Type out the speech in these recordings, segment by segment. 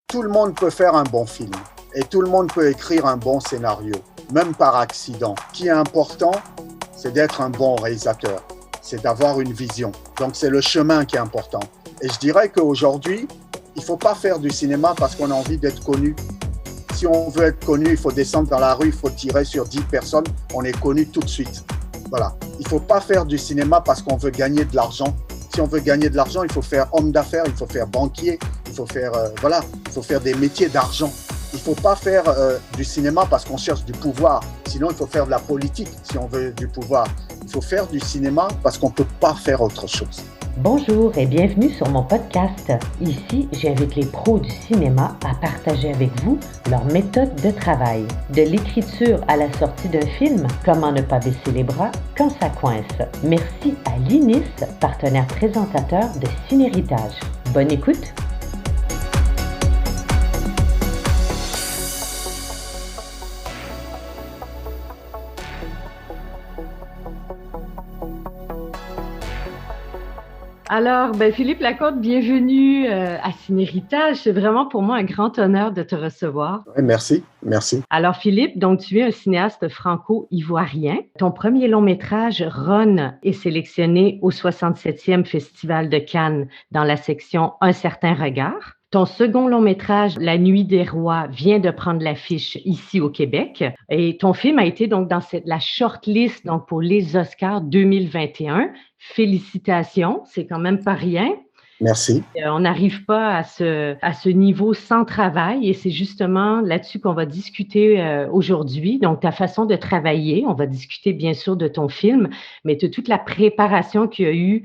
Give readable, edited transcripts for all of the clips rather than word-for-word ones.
Tout le monde peut faire un bon film et tout le monde peut écrire un bon scénario, même par accident. Ce qui est important, c'est d'être un bon réalisateur, c'est d'avoir une vision. Donc c'est le chemin qui est important. Et je dirais qu'aujourd'hui, il ne faut pas faire du cinéma parce qu'on a envie d'être connu. Si on veut être connu, il faut descendre dans la rue, il faut tirer sur 10 personnes, on est connu tout de suite. Voilà. Il ne faut pas faire du cinéma parce qu'on veut gagner de l'argent. Si on veut gagner de l'argent, il faut faire homme d'affaires, il faut faire banquier, il faut faire, il faut faire des métiers d'argent. Il ne faut pas faire du cinéma parce qu'on cherche du pouvoir. Sinon, il faut faire de la politique si on veut du pouvoir. Il faut faire du cinéma parce qu'on ne peut pas faire autre chose. Bonjour et bienvenue sur mon podcast. Ici, j'invite les pros du cinéma à partager avec vous leur méthode de travail. De l'écriture à la sortie d'un film, comment ne pas baisser les bras quand ça coince. Merci à l'INIS, partenaire présentateur de Cinéritage. Bonne écoute! Alors, Philippe Lacôte, bienvenue à Cinéritage. C'est vraiment pour moi un grand honneur de te recevoir. Oui, merci. Alors, Philippe, donc tu es un cinéaste franco-ivoirien. Ton premier long métrage, Ron, est sélectionné au 67e Festival de Cannes dans la section Un certain regard. Ton second long métrage, La Nuit des Rois, vient de prendre l'affiche ici au Québec. Et ton film a été donc dans la shortlist donc pour les Oscars 2021. Félicitations, c'est quand même pas rien. Merci. On n'arrive pas à ce niveau sans travail et c'est justement là-dessus qu'on va discuter aujourd'hui. Donc, ta façon de travailler, on va discuter bien sûr de ton film, mais de toute la préparation qu'il y a eu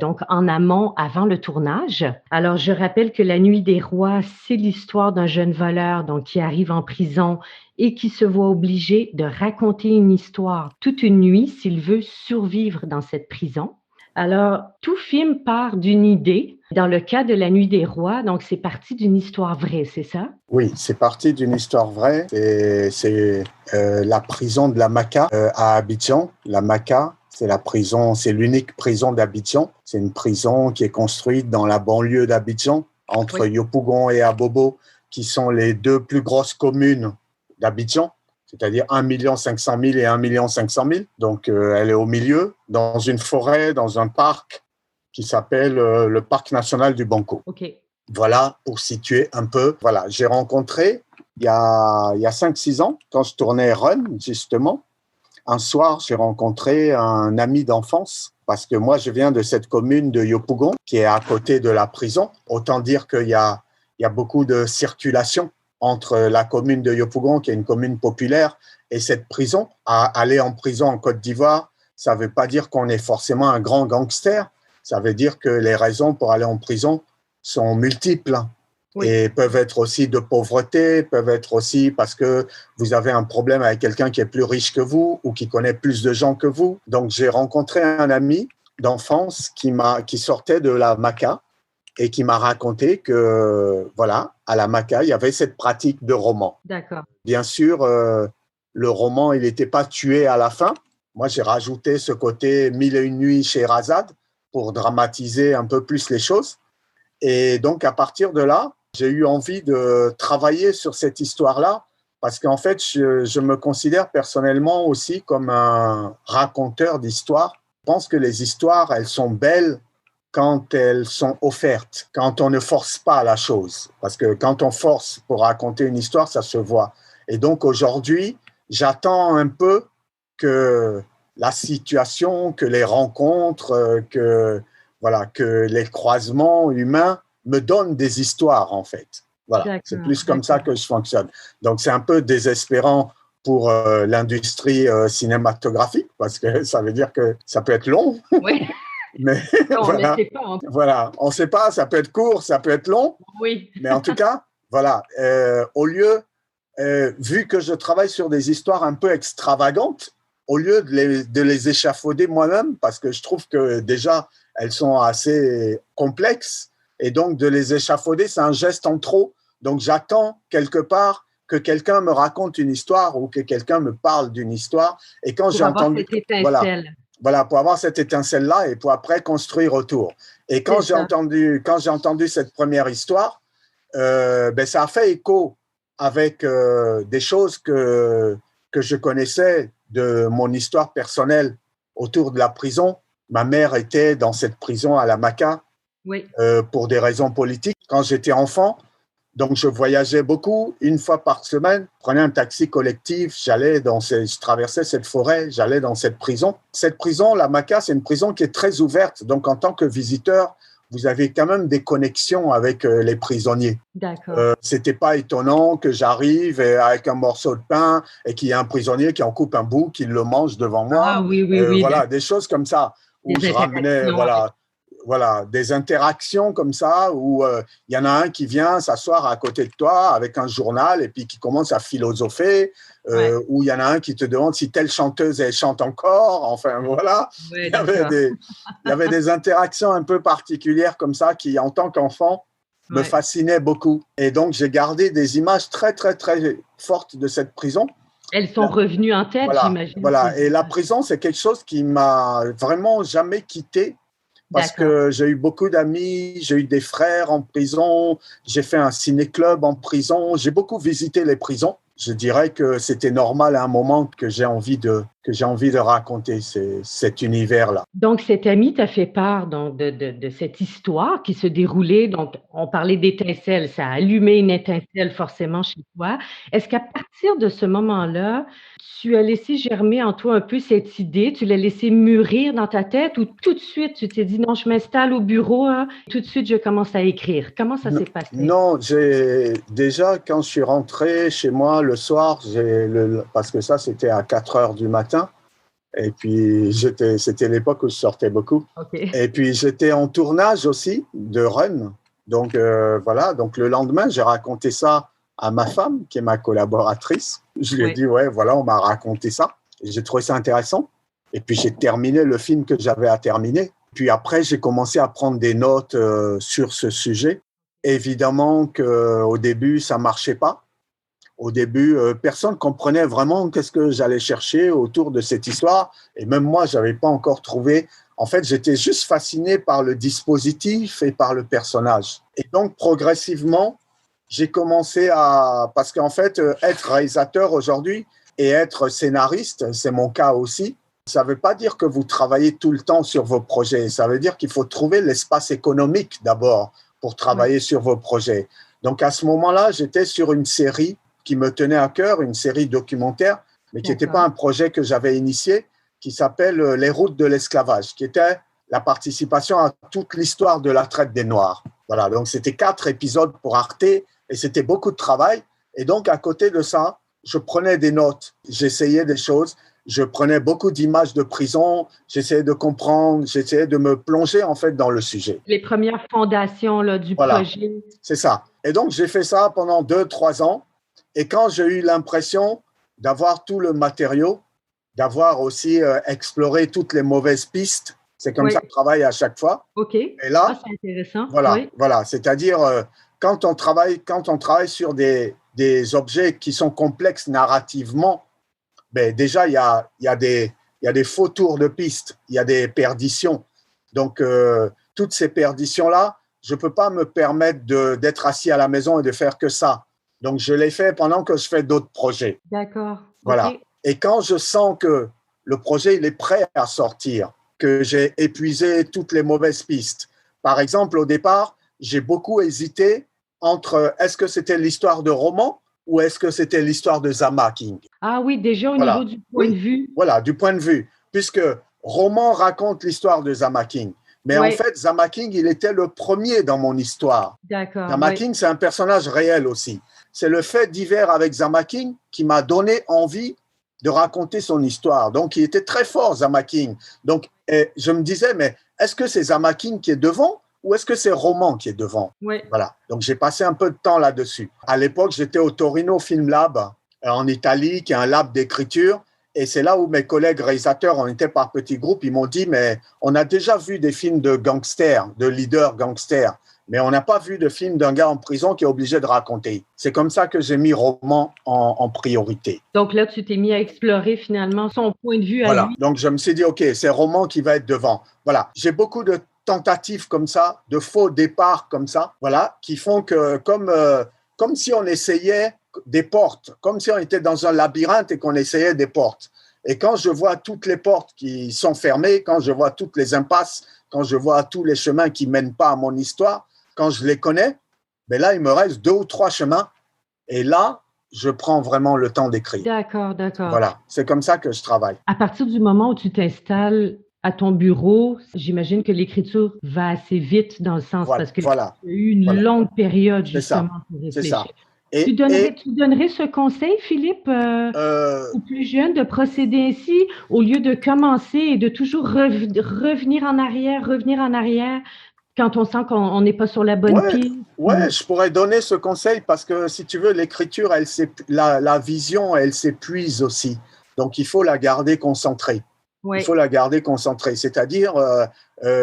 donc en amont avant le tournage. Alors, je rappelle que La Nuit des Rois, c'est l'histoire d'un jeune voleur donc, qui arrive en prison et qui se voit obligé de raconter une histoire toute une nuit s'il veut survivre dans cette prison. Alors, tout film part d'une idée. Dans le cas de La Nuit des Rois, donc c'est parti d'une histoire vraie, c'est ça? Oui, c'est parti d'une histoire vraie. C'est la prison de la Maka à Abidjan. La Maka, c'est la prison, c'est l'unique prison d'Abidjan. C'est une prison qui est construite dans la banlieue d'Abidjan, entre Yopougon et Abobo, qui sont les deux plus grosses communes d'Abidjan. C'est-à-dire 1 500 000 et 1 500 000. Donc, elle est au milieu, dans une forêt, dans un parc qui s'appelle le Parc national du Banco. Okay. Voilà, pour situer un peu. Voilà, j'ai rencontré, il y a 5-6 ans, quand je tournais Run, justement, un soir, j'ai rencontré un ami d'enfance, parce que moi, je viens de cette commune de Yopougon, qui est à côté de la prison. Autant dire qu'il y a beaucoup de circulation entre la commune de Yopougon, qui est une commune populaire, et cette prison. Aller en prison en Côte d'Ivoire, ça ne veut pas dire qu'on est forcément un grand gangster. Ça veut dire que les raisons pour aller en prison sont multiples et peuvent être aussi de pauvreté, peuvent être aussi parce que vous avez un problème avec quelqu'un qui est plus riche que vous ou qui connaît plus de gens que vous. Donc, j'ai rencontré un ami d'enfance qui sortait de la Maka et qui m'a raconté que, voilà, à la Maka, il y avait cette pratique de roman. D'accord. Bien sûr, le roman, il n'était pas tué à la fin. Moi, j'ai rajouté ce côté 1001 nuits chez Sherazade pour dramatiser un peu plus les choses. Et donc, à partir de là, j'ai eu envie de travailler sur cette histoire-là parce qu'en fait, je me considère personnellement aussi comme un raconteur d'histoires. Je pense que les histoires, elles sont belles quand elles sont offertes, quand on ne force pas la chose. Parce que quand on force pour raconter une histoire, ça se voit. Et donc aujourd'hui, j'attends un peu que la situation, que les rencontres, que les croisements humains me donnent des histoires, en fait. Voilà, c'est plus comme ça que je fonctionne. Donc, c'est un peu désespérant pour l'industrie cinématographique, parce que ça veut dire que ça peut être long. Oui. Mais on ne sait pas. Voilà, on ne sait pas, ça peut être court, ça peut être long. Oui. Mais en tout cas, voilà, au lieu, vu que je travaille sur des histoires un peu extravagantes, au lieu de les échafauder moi-même, parce que je trouve que déjà, elles sont assez complexes, et donc de les échafauder, c'est un geste en trop. Donc j'attends quelque part que quelqu'un me raconte une histoire ou que quelqu'un me parle d'une histoire. Et quand j'ai entendu… Voilà, pour avoir cette étincelle-là et pour après construire autour. Et quand j'ai entendu cette première histoire, ça a fait écho avec des choses que je connaissais de mon histoire personnelle autour de la prison. Ma mère était dans cette prison à la Maca Oui. pour des raisons politiques. Quand j'étais enfant, donc je voyageais beaucoup, une fois par semaine, je prenais un taxi collectif, je traversais cette forêt, j'allais dans cette prison. Cette prison, la Maca, c'est une prison qui est très ouverte. Donc en tant que visiteur, vous avez quand même des connexions avec les prisonniers. D'accord. C'était pas étonnant que j'arrive avec un morceau de pain et qu'il y ait un prisonnier qui en coupe un bout, qui le mange devant moi. Ah oui, oui, oui. Voilà, des choses comme ça où Des je ramenais, interactions avec. voilà, des interactions comme ça où il y en a un qui vient s'asseoir à côté de toi avec un journal et puis qui commence à philosopher, Ouais. où il y en a un qui te demande si telle chanteuse elle chante encore. Enfin voilà, Ouais, il y avait d'accord. il y avait des interactions un peu particulières comme ça qui, en tant qu'enfant, me Ouais. fascinaient beaucoup. Et donc, j'ai gardé des images très, très, très fortes de cette prison. Elles sont revenues en tête, Voilà, j'imagine, voilà. ces Et la images. prison, c'est quelque chose qui m'a vraiment jamais quitté parce D'accord. que j'ai eu beaucoup d'amis, j'ai eu des frères en prison, j'ai fait un ciné-club en prison, j'ai beaucoup visité les prisons. Je dirais que c'était normal à un moment que j'ai envie de raconter cet univers-là. Donc cet ami t'a fait part donc de cette histoire qui se déroulait, donc on parlait d'étincelle, ça a allumé une étincelle forcément chez toi. Est-ce qu'à partir de ce moment-là, tu as laissé germer en toi un peu cette idée, tu l'as laissé mûrir dans ta tête ou tout de suite tu t'es dit: «Non, je m'installe au bureau, hein, tout de suite je commence à écrire». Comment ça s'est passé? Non, déjà quand je suis rentré chez moi le soir, parce que ça c'était à 4 heures du matin, et puis c'était l'époque où je sortais beaucoup. OK. Et puis j'étais en tournage aussi de Run, donc voilà. Donc le lendemain, j'ai raconté ça à ma femme qui est ma collaboratrice. Je lui ai Oui. dit ouais, voilà, on m'a raconté ça. Et j'ai trouvé ça intéressant. Et puis j'ai terminé le film que j'avais à terminer. Puis après, j'ai commencé à prendre des notes sur ce sujet. Évidemment qu'au début, ça marchait pas. Au début, personne ne comprenait vraiment qu'est-ce que j'allais chercher autour de cette histoire. Et même moi, je n'avais pas encore trouvé. En fait, j'étais juste fasciné par le dispositif et par le personnage. Et donc, progressivement, j'ai commencé à... Parce qu'en fait, être réalisateur aujourd'hui et être scénariste, c'est mon cas aussi, ça ne veut pas dire que vous travaillez tout le temps sur vos projets. Ça veut dire qu'il faut trouver l'espace économique d'abord pour Oui. travailler sur vos projets. Donc, à ce moment-là, j'étais sur une série qui me tenait à cœur, une série documentaire, mais qui n'était pas D'accord. un projet que j'avais initié, qui s'appelle Les routes de l'esclavage, qui était la participation à toute l'histoire de la traite des Noirs. Voilà, donc c'était 4 épisodes pour Arte et c'était beaucoup de travail. Et donc, à côté de ça, je prenais des notes, j'essayais des choses, je prenais beaucoup d'images de prison, j'essayais de comprendre, j'essayais de me plonger en fait dans le sujet. Les premières fondations là, du Voilà, projet. c'est ça. Et donc, j'ai fait ça pendant 2, 3 ans. Et quand j'ai eu l'impression d'avoir tout le matériau, d'avoir aussi exploré toutes les mauvaises pistes, c'est comme ça Oui. que je travaille à chaque fois. OK. Et Ah, là, c'est intéressant. voilà, Oui. voilà. C'est-à-dire, quand on travaille sur des objets qui sont complexes narrativement, ben déjà, il y a des faux tours de piste, il y a des perditions. Donc, toutes ces perditions-là, je ne peux pas me permettre d'être assis à la maison et de faire que ça. Donc, je les fais pendant que je fais d'autres projets. D'accord. Voilà. OK. Et quand je sens que le projet il est prêt à sortir, que j'ai épuisé toutes les mauvaises pistes. Par exemple, au départ, j'ai beaucoup hésité entre est-ce que c'était l'histoire de roman ou est-ce que c'était l'histoire de Zama King. Ah oui, déjà au niveau Voilà. du point de Oui, vue. voilà, du point de vue. Puisque roman raconte l'histoire de Zama King. Mais en Oui, fait, Zama King, il était le premier dans mon histoire. d'accord, Zama oui. King, c'est un personnage réel aussi. C'est le fait divers avec Zama King qui m'a donné envie de raconter son histoire. Donc, il était très fort, Zama King. Donc, je me disais, mais est-ce que c'est Zama King qui est devant ou est-ce que c'est Roman qui est devant? Oui. Voilà. Donc, j'ai passé un peu de temps là-dessus. À l'époque, j'étais au Torino Film Lab en Italie, qui est un lab d'écriture. Et c'est là où mes collègues réalisateurs, on était par petits groupes, ils m'ont dit, mais on a déjà vu des films de gangsters, de leaders gangsters, mais on n'a pas vu de film d'un gars en prison qui est obligé de raconter. C'est comme ça que j'ai mis Roman en priorité. Donc là, tu t'es mis à explorer finalement son point de vue à Voilà. lui. Donc, je me suis dit, OK, c'est Roman qui va être devant. Voilà. J'ai beaucoup de tentatives comme ça, de faux départs comme ça, voilà, qui font que comme si on essayait des portes, comme si on était dans un labyrinthe et qu'on essayait des portes. Et quand je vois toutes les portes qui sont fermées, quand je vois toutes les impasses, quand je vois tous les chemins qui ne mènent pas à mon histoire, quand je les connais, ben là, il me reste 2 ou 3 chemins. Et là, je prends vraiment le temps d'écrire. D'accord, d'accord. Voilà, c'est comme ça que je travaille. À partir du moment où tu t'installes à ton bureau, j'imagine que l'écriture va assez vite dans le sens Voilà, parce que tu voilà, as eu une voilà. longue période C'est ça, justement pour c'est réfléchir. ça. Et, et Tu donnerais ce conseil, Philippe, euh, aux plus jeunes de procéder ainsi au lieu de commencer et de toujours revenir en arrière quand on sent qu'on n'est pas sur la bonne ouais, piste ouais, ou... je pourrais donner ce conseil parce que si tu veux, l'écriture, la vision, elle s'épuise aussi. Donc, il faut la garder concentrée. Il Oui, faut la garder concentrée. C'est-à-dire,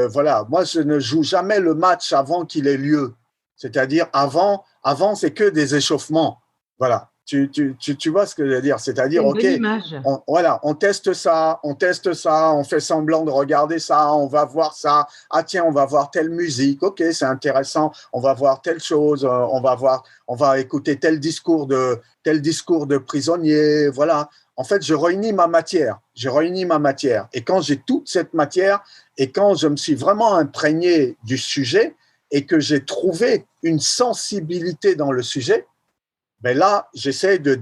voilà, moi, je ne joue jamais le match avant qu'il ait lieu. C'est-à-dire, avant c'est que des échauffements. Voilà. Tu vois ce que je veux dire? c'est C'est-à-dire, une OK, bonne image. voilà, on teste ça, on fait semblant de regarder ça, on va voir ça. Ah, tiens, on va voir telle musique. OK, c'est intéressant. On va voir telle chose. On va écouter tel discours de prisonnier. Voilà. En fait, je réunis ma matière. Je réunis ma matière. Et quand j'ai toute cette matière et quand je me suis vraiment imprégné du sujet et que j'ai trouvé une sensibilité dans le sujet, ben là, j'essaie de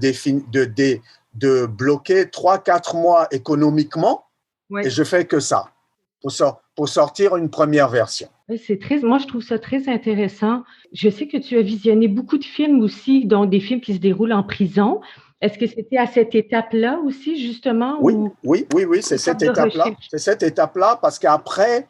bloquer 3, 4 mois économiquement Oui. et je fais que ça pour sortir une première version. Oui, moi, je trouve ça très intéressant. Je sais que tu as visionné beaucoup de films aussi, dont des films qui se déroulent en prison. Est-ce que c'était à cette étape-là aussi, justement, Oui, ou oui, oui, oui, c'est étape cette de étape-là. recherche? C'est cette étape-là parce qu'après,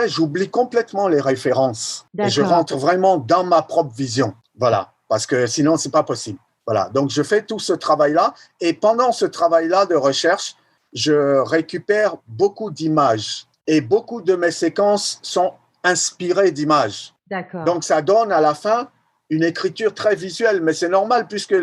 j'oublie complètement les références et je D'accord. rentre vraiment dans ma propre vision. Voilà, parce que sinon, c'est pas possible. Voilà, donc je fais tout ce travail-là et pendant ce travail-là de recherche, je récupère beaucoup d'images et beaucoup de mes séquences sont inspirées d'images. D'accord. Donc ça donne à la fin une écriture très visuelle, mais c'est normal puisque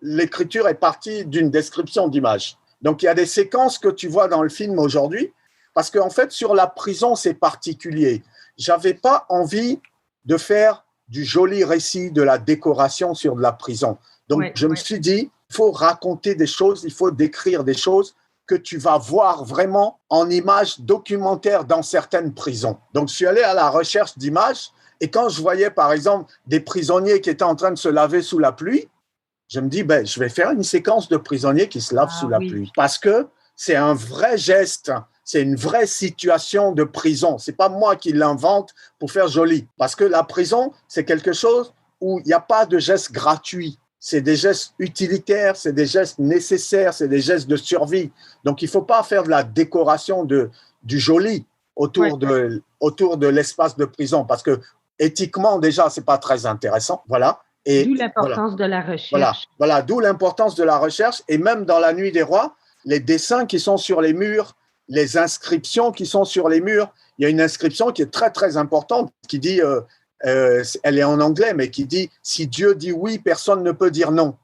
l'écriture est partie d'une description d'image. Donc il y a des séquences que tu vois dans le film aujourd'hui, parce qu'en fait sur la prison c'est particulier. J'avais pas envie de faire du joli récit de la décoration sur de la prison. Donc Oui, je me suis dit, il faut raconter des choses, il faut décrire des choses que tu vas voir vraiment en images documentaires dans certaines prisons. Donc je suis allé à la recherche d'images et quand je voyais, par exemple, des prisonniers qui étaient en train de se laver sous la pluie, je me dis, ben, je vais faire une séquence de prisonniers qui se lavent sous ah la oui, pluie. Parce que c'est un vrai geste, c'est une vraie situation de prison. Ce n'est pas moi qui l'invente pour faire joli. Parce que la prison, c'est quelque chose où il n'y a pas de gestes gratuits. C'est des gestes utilitaires, c'est des gestes nécessaires, c'est des gestes de survie. Donc, il ne faut pas faire de la décoration du joli oui. autour de l'espace de prison. Parce que éthiquement, déjà, ce n'est pas très intéressant. Voilà. D'où Et voilà. l'importance de la Voilà, recherche. voilà, d'où l'importance de la recherche. Et même dans La Nuit des Rois, les dessins qui sont sur les murs, les inscriptions qui sont sur les murs, il y a une inscription qui est très, très importante, qui dit, elle est en anglais, mais qui dit, si Dieu dit oui, personne ne peut dire non.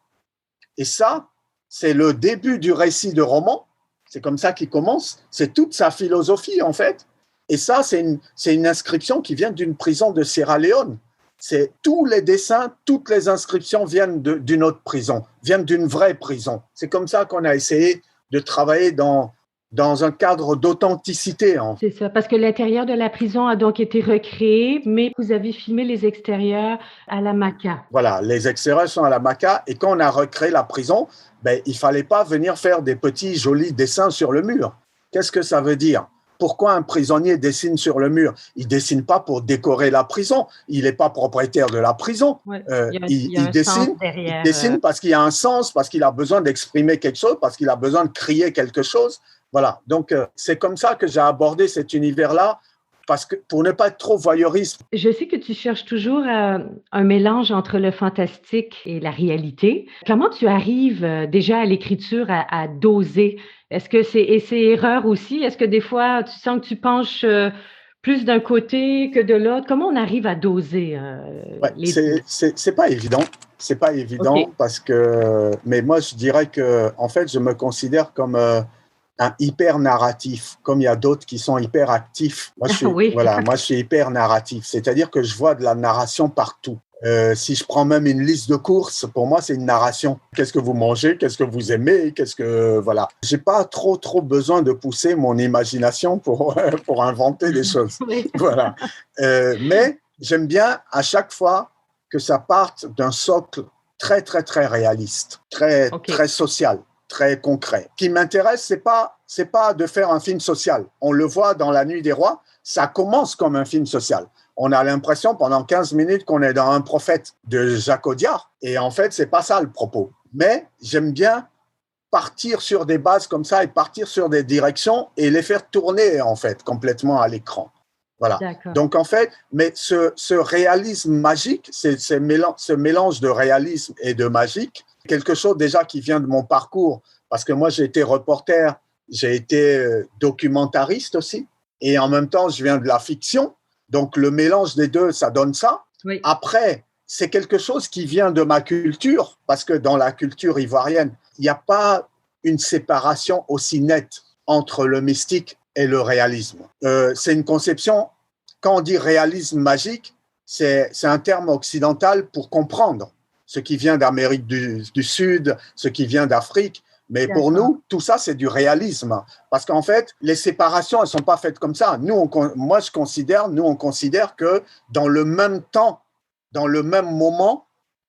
Et ça, c'est le début du récit de roman. C'est comme ça qu'il commence. C'est toute sa philosophie, en fait. Et ça, c'est une inscription qui vient d'une prison de Sierra Leone. C'est tous les dessins, toutes les inscriptions viennent d'une autre prison, viennent d'une vraie prison. C'est comme ça qu'on a essayé de travailler dans un cadre d'authenticité. C'est ça, parce que l'intérieur de la prison a donc été recréé, mais vous avez filmé les extérieurs à la Maca. Voilà, les extérieurs sont à la Maca et quand on a recréé la prison, ben, il ne fallait pas venir faire des petits jolis dessins sur le mur. Qu'est-ce que ça veut dire? Pourquoi un prisonnier dessine sur le mur? Il ne dessine pas pour décorer la prison. Il n'est pas propriétaire de la prison. Ouais. Il y a un sens Il derrière. dessine parce qu'il y a un sens, parce qu'il a besoin d'exprimer quelque chose, parce qu'il a besoin de crier quelque chose. Voilà. Donc, c'est comme ça que j'ai abordé cet univers-là, parce que pour ne pas être trop voyeuriste. Je sais que tu cherches toujours un mélange entre le fantastique et la réalité. Comment tu arrives déjà à l'écriture à doser? Est-ce que c'est erreur aussi? Est-ce que des fois tu sens que tu penches plus d'un côté que de l'autre? Comment on arrive à doser Ouais, les deux? c'est pas évident. C'est pas OK. évident parce que, mais moi, je dirais que, en fait, je me considère comme un hyper narratif, comme il y a d'autres qui sont hyper actifs. Oui. Moi, je suis hyper narratif, c'est-à-dire que je vois de la narration partout. Si je prends même une liste de courses, pour moi, c'est une narration. Qu'est-ce que vous mangez? Qu'est-ce que vous aimez? Voilà. J'ai pas trop besoin de pousser mon imagination pour inventer des choses. Oui. Voilà. Mais j'aime bien à chaque fois que ça parte d'un socle très réaliste, très social, très concret. Ce qui m'intéresse, c'est pas de faire un film social. On le voit dans La Nuit des Rois, ça commence comme un film social. On a l'impression pendant 15 minutes qu'on est dans Un prophète de Jacques Audiard. Et en fait, c'est pas ça le propos. Mais j'aime bien partir sur des bases comme ça et partir sur des directions et les faire tourner en fait complètement à l'écran. Voilà. D'accord. Donc en fait, mais ce réalisme magique, ce mélange de réalisme et de magique, quelque chose déjà qui vient de mon parcours, parce que moi j'ai été reporter, j'ai été documentariste aussi, et en même temps je viens de la fiction, donc le mélange des deux, ça donne ça. Oui. Après, c'est quelque chose qui vient de ma culture, parce que dans la culture ivoirienne, il n'y a pas une séparation aussi nette entre le mystique et le réalisme. C'est une conception, quand on dit réalisme magique, c'est un terme occidental pour comprendre ce qui vient d'Amérique du Sud, ce qui vient d'Afrique. Mais pour nous, tout ça, c'est du réalisme. Parce qu'en fait, les séparations, elles ne sont pas faites comme ça. Nous, on considère que dans le même temps, dans le même moment,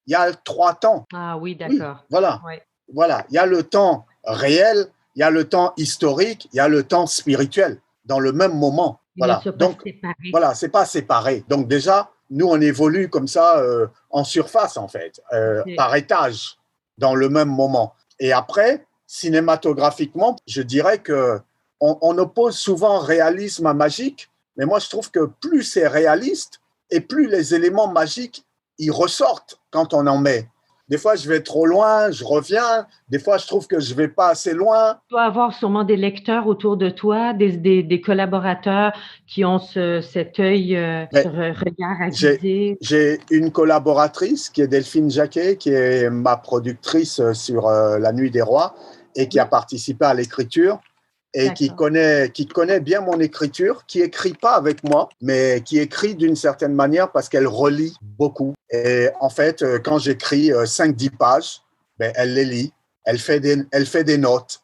il y a 3 temps. Ah oui, d'accord. Oui, voilà. Ouais. Voilà. Il y a le temps réel, il y a le temps historique, il y a le temps spirituel dans le même moment. Voilà. Donc, voilà, c'est pas séparé. Donc déjà, nous, on évolue comme ça en surface, en fait, par étage, dans le même moment. Et après, cinématographiquement, je dirais qu'on oppose souvent réalisme à magique, mais moi, je trouve que plus c'est réaliste et plus les éléments magiques, ils ressortent quand on en met. Des fois, je vais trop loin, je reviens. Des fois, je trouve que je ne vais pas assez loin. Tu dois avoir sûrement des lecteurs autour de toi, des collaborateurs qui ont cet œil, ce regard aiguisé. J'ai une collaboratrice qui est Delphine Jacquet, qui est ma productrice sur La Nuit des Rois et qui a participé à l'écriture et qui connaît bien mon écriture, qui écrit pas avec moi, mais qui écrit d'une certaine manière parce qu'elle relit beaucoup. Et en fait, quand j'écris 5-10 pages, ben, elle les lit, elle fait des notes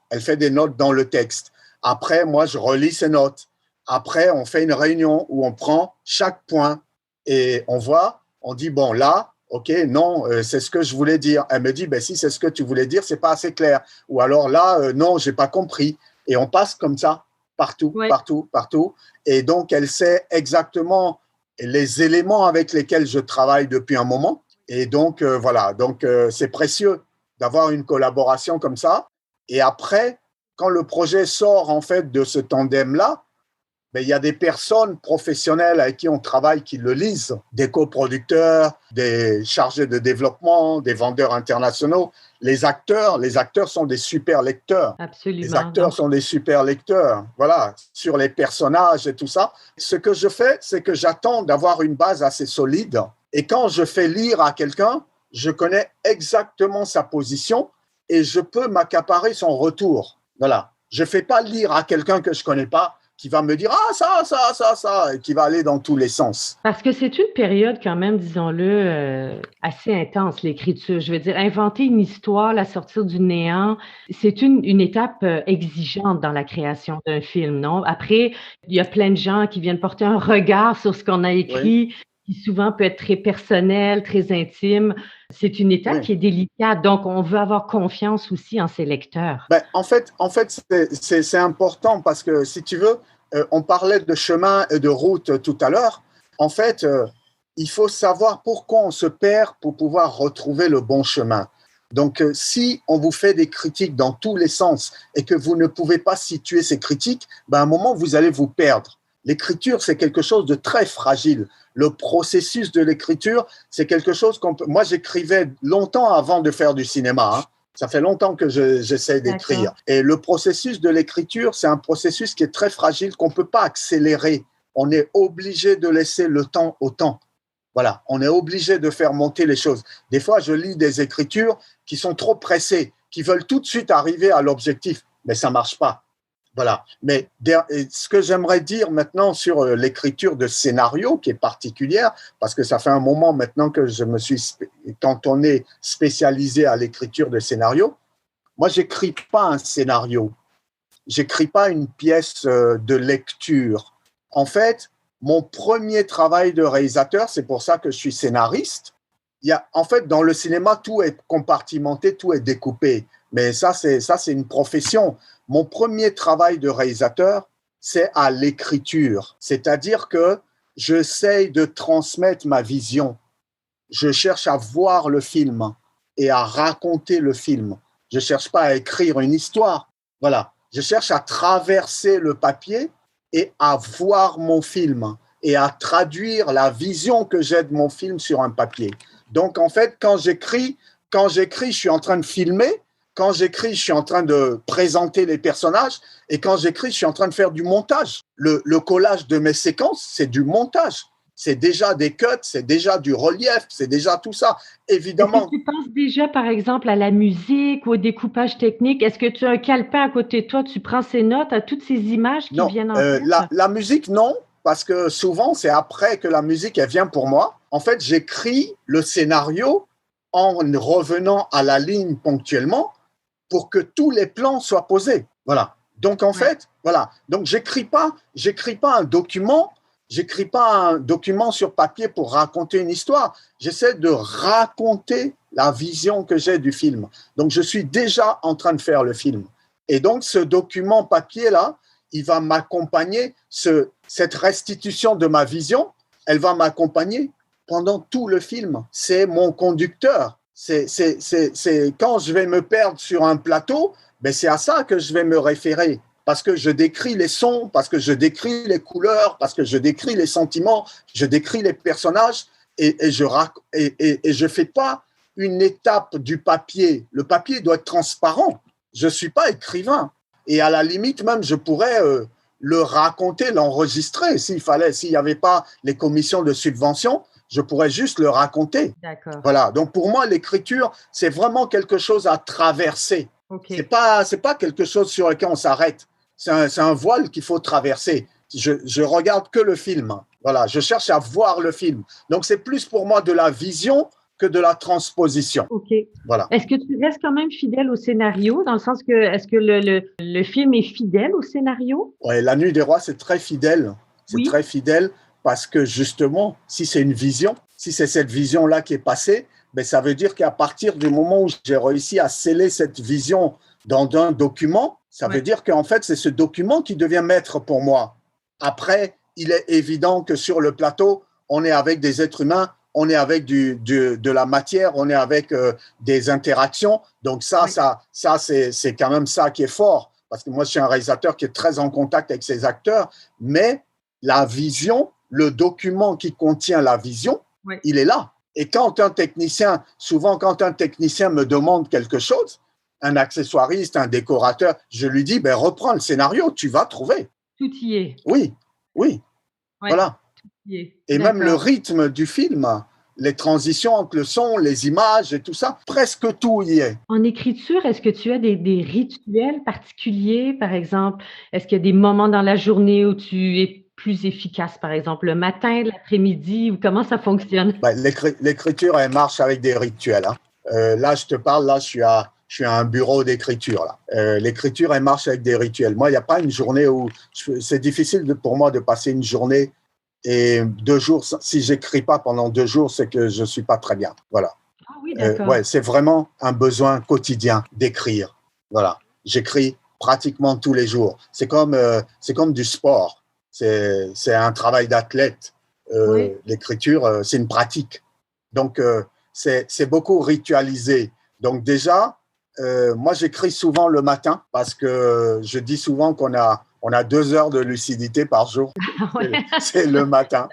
dans le texte. Après, moi, je relis ces notes. Après, on fait une réunion où on prend chaque point et on dit, bon, là, OK, non, c'est ce que je voulais dire. Elle me dit, ben, si c'est ce que tu voulais dire, c'est pas assez clair. Ou alors là, non, j'ai pas compris. Et on passe comme ça, partout. Et donc, elle sait exactement les éléments avec lesquels je travaille depuis un moment. Et donc, voilà. Donc, c'est précieux d'avoir une collaboration comme ça. Et après, quand le projet sort, en fait, de ce tandem-là, ben, il y a des personnes professionnelles avec qui on travaille qui le lisent, des coproducteurs, des chargés de développement, des vendeurs internationaux. Les acteurs sont des super lecteurs. Absolument. Les acteurs sont des super lecteurs, voilà, sur les personnages et tout ça. Ce que je fais, c'est que j'attends d'avoir une base assez solide. Et quand je fais lire à quelqu'un, je connais exactement sa position et je peux m'accaparer son retour. Voilà. Je ne fais pas lire à quelqu'un que je ne connais pas, qui va me dire « Ah, ça », et qui va aller dans tous les sens. Parce que c'est une période quand même, disons-le, assez intense, l'écriture. Je veux dire, inventer une histoire, la sortir du néant, c'est une étape exigeante dans la création d'un film, non? Après, il y a plein de gens qui viennent porter un regard sur ce qu'on a écrit, qui souvent peut être très personnel, très intime. C'est une étape qui est délicate, donc on veut avoir confiance aussi en ses lecteurs. Ben, en fait c'est important parce que, si tu veux, on parlait de chemin et de route tout à l'heure. En fait, il faut savoir pourquoi on se perd pour pouvoir retrouver le bon chemin. Donc, si on vous fait des critiques dans tous les sens et que vous ne pouvez pas situer ces critiques, ben, à un moment, vous allez vous perdre. L'écriture, c'est quelque chose de très fragile. Le processus de l'écriture, c'est quelque chose qu'on peut… Moi, j'écrivais longtemps avant de faire du cinéma, hein. Ça fait longtemps que j'essaie d'écrire. D'accord. Et le processus de l'écriture, c'est un processus qui est très fragile, qu'on ne peut pas accélérer. On est obligé de laisser le temps au temps. Voilà, on est obligé de faire monter les choses. Des fois, je lis des écritures qui sont trop pressées, qui veulent tout de suite arriver à l'objectif, mais ça ne marche pas. Voilà. Mais ce que j'aimerais dire maintenant sur l'écriture de scénario, qui est particulière, parce que ça fait un moment maintenant que je me suis cantonné, spécialisé à l'écriture de scénario. Moi, j'écris pas un scénario. J'écris pas une pièce de lecture. En fait, mon premier travail de réalisateur, c'est pour ça que je suis scénariste. En fait, dans le cinéma, tout est compartimenté, tout est découpé. Mais ça, c'est une profession. Mon premier travail de réalisateur, c'est à l'écriture. C'est-à-dire que j'essaye de transmettre ma vision. Je cherche à voir le film et à raconter le film. Je ne cherche pas à écrire une histoire. Voilà. Je cherche à traverser le papier et à voir mon film et à traduire la vision que j'ai de mon film sur un papier. Donc, en fait, quand j'écris, je suis en train de filmer. Quand j'écris, je suis en train de présenter les personnages. Et quand j'écris, je suis en train de faire du montage. Le collage de mes séquences, c'est du montage. C'est déjà des cuts, c'est déjà du relief, c'est déjà tout ça. Évidemment. Est-ce que tu penses déjà, par exemple, à la musique ou au découpage technique? Est-ce que tu as un calepin à côté de toi, tu prends ces notes à toutes ces images qui viennent en tête? La musique, non, parce que souvent, c'est après que la musique, elle vient pour moi. En fait, j'écris le scénario en revenant à la ligne ponctuellement pour que tous les plans soient posés. Voilà. Donc, en fait, voilà. Donc, j'écris pas un document. J'écris pas un document sur papier pour raconter une histoire. J'essaie de raconter la vision que j'ai du film. Donc, je suis déjà en train de faire le film. Et donc, ce document papier-là, il va m'accompagner, cette restitution de ma vision, elle va m'accompagner pendant tout le film. C'est mon conducteur. C'est quand je vais me perdre sur un plateau, ben c'est à ça que je vais me référer. Parce que je décris les sons, parce que je décris les couleurs, parce que je décris les sentiments, je décris les personnages et je fais pas une étape du papier. Le papier doit être transparent. Je suis pas écrivain. Et à la limite, même, je pourrais le raconter, l'enregistrer s'il fallait. S'il n'y avait pas les commissions de subvention, je pourrais juste le raconter. D'accord. Voilà. Donc, pour moi, l'écriture, c'est vraiment quelque chose à traverser. Okay. C'est pas quelque chose sur lequel on s'arrête. C'est un voile qu'il faut traverser. Je regarde que le film. Voilà. Je cherche à voir le film. Donc, c'est plus pour moi de la vision que de la transposition. OK. Voilà. Est-ce que tu restes quand même fidèle au scénario, dans le sens que, est-ce que le film est fidèle au scénario? Ouais, La Nuit des Rois, c'est très fidèle. C'est Oui. très fidèle parce que justement, si c'est une vision, si c'est cette vision-là qui est passée, ben, ça veut dire qu'à partir du moment où j'ai réussi à sceller cette vision dans un document, ça veut dire qu'en fait, c'est ce document qui devient maître pour moi. Après, il est évident que sur le plateau, on est avec des êtres humains, on est avec de la matière, on est avec des interactions. Donc ça, c'est quand même ça qui est fort. Parce que moi, je suis un réalisateur qui est très en contact avec ses acteurs, mais la vision, le document qui contient la vision, il est là. Et souvent quand un technicien me demande quelque chose, un accessoiriste, un décorateur, je lui dis, ben, reprends le scénario, tu vas trouver. Tout y est. Oui. Voilà. Tout y est. Et même le rythme du film, les transitions entre le son, les images et tout ça, presque tout y est. En écriture, est-ce que tu as des rituels particuliers, par exemple? Est-ce qu'il y a des moments dans la journée où tu es plus efficace, par exemple, le matin, l'après-midi, ou comment ça fonctionne? Ben, l'écriture, elle marche avec des rituels. Hein. Là, je te parle, là, je suis à un bureau d'écriture. Là. L'écriture, elle marche avec des rituels. Moi, il n'y a pas une journée où… C'est difficile pour moi de passer une journée et 2 jours, si j'écris pas pendant 2 jours, c'est que je suis pas très bien. Voilà. Ah oui, d'accord. Ouais, c'est vraiment un besoin quotidien d'écrire. Voilà. J'écris pratiquement tous les jours. C'est comme du sport. C'est un travail d'athlète. L'écriture, c'est une pratique. Donc, c'est beaucoup ritualisé. Donc, déjà, moi, j'écris souvent le matin parce que je dis souvent qu'on a 2 heures de lucidité par jour. C'est le matin.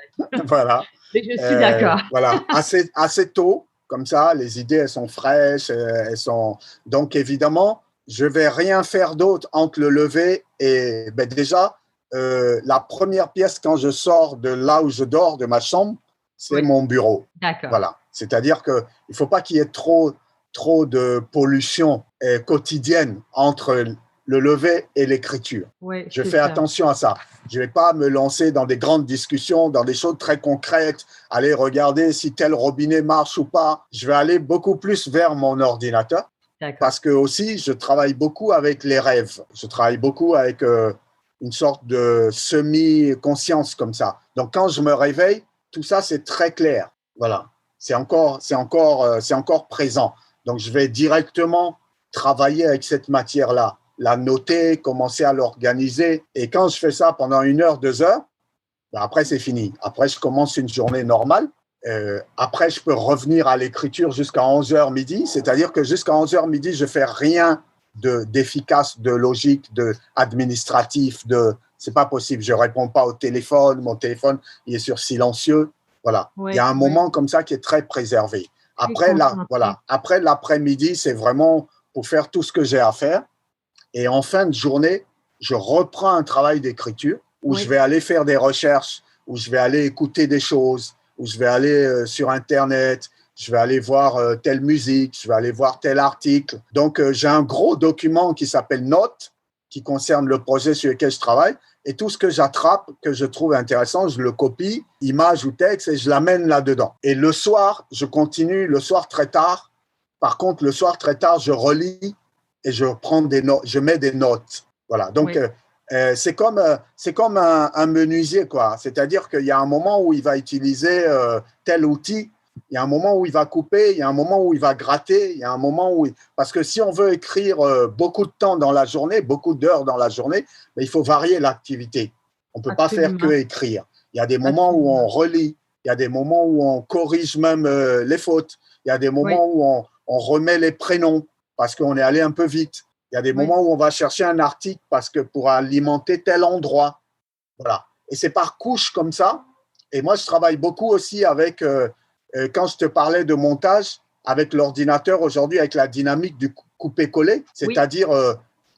Voilà. Mais je suis d'accord. Voilà. Assez tôt, comme ça, les idées, elles sont fraîches. Donc, évidemment, je ne vais rien faire d'autre entre le lever et déjà, la première pièce quand je sors de là où je dors, de ma chambre, c'est mon bureau. D'accord. Voilà. C'est-à-dire qu'il ne faut pas qu'il y ait trop de pollution quotidienne entre le lever et l'écriture. Oui, Je c'est fais ça. attention à ça. Je ne vais pas me lancer dans des grandes discussions, dans des choses très concrètes, aller regarder si tel robinet marche ou pas. Je vais aller beaucoup plus vers mon ordinateur D'accord. parce que aussi, je travaille beaucoup avec les rêves. Je travaille beaucoup avec une sorte de semi-conscience comme ça. Donc, quand je me réveille, tout ça, c'est très clair. Voilà. C'est encore présent. Donc, je vais directement travailler avec cette matière-là, la noter, commencer à l'organiser. Et quand je fais ça pendant 1 heure, 2 heures, ben après, c'est fini. Après, je commence une journée normale. Après, je peux revenir à l'écriture jusqu'à 11 heures midi. C'est-à-dire que jusqu'à 11 heures midi, je ne fais rien d'efficace, de logique, d'administratif. Ce n'est pas possible. Je ne réponds pas au téléphone. Mon téléphone, il est sur silencieux. Voilà. Il y a Oui, un oui. moment comme ça qui est très préservé. Très Après, concentré. après l'après-midi, c'est vraiment pour faire tout ce que j'ai à faire. Et en fin de journée, je reprends un travail d'écriture où je Oui, vais aller faire des recherches, où je vais aller écouter des choses, où je vais aller sur Internet, je vais aller voir telle musique, je vais aller voir tel article. Donc, j'ai un gros document qui s'appelle Notes, qui concerne le projet sur lequel je travaille. Et tout ce que j'attrape, que je trouve intéressant, je le copie, image ou texte, et je l'amène là-dedans. Et le soir, je continue, le soir très tard. Par contre, le soir très tard, je relis et je prends des notes, je mets des notes. Voilà. Donc, oui. c'est comme un menuisier, quoi. C'est-à-dire qu'il y a un moment où il va utiliser tel outil, il y a un moment où il va couper, il y a un moment où il va gratter, il y a un moment où… Parce que si on veut écrire beaucoup de temps dans la journée, beaucoup d'heures dans la journée, mais il faut varier l'activité. On ne peut pas faire que Absolument. écrire. Il y a des moments où on Absolument. relit, il y a des moments où on corrige même les fautes, il y a des Oui, moments où on remet les prénoms parce qu'on est allé un peu vite. Il y a des oui. moments où on va chercher un article parce que pour alimenter tel endroit. Voilà. Et c'est par couche comme ça. Et moi, je travaille beaucoup aussi avec, quand je te parlais de montage, avec l'ordinateur aujourd'hui, avec la dynamique du coupé-collé. Oui, C'est-à-dire,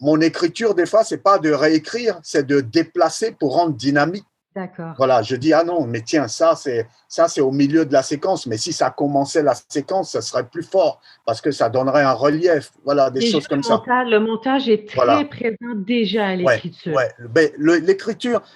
mon écriture, des fois, ce n'est pas de réécrire, c'est de déplacer pour rendre dynamique. d'accord. Voilà, je dis, ah non, mais tiens, ça, c'est au milieu de la séquence. Mais si ça commençait la séquence, ça serait plus fort parce que ça donnerait un relief. Voilà, des Déjà, choses comme ça. le montage est très Voilà. présent déjà à Ouais, l'écriture. ouais. Ben,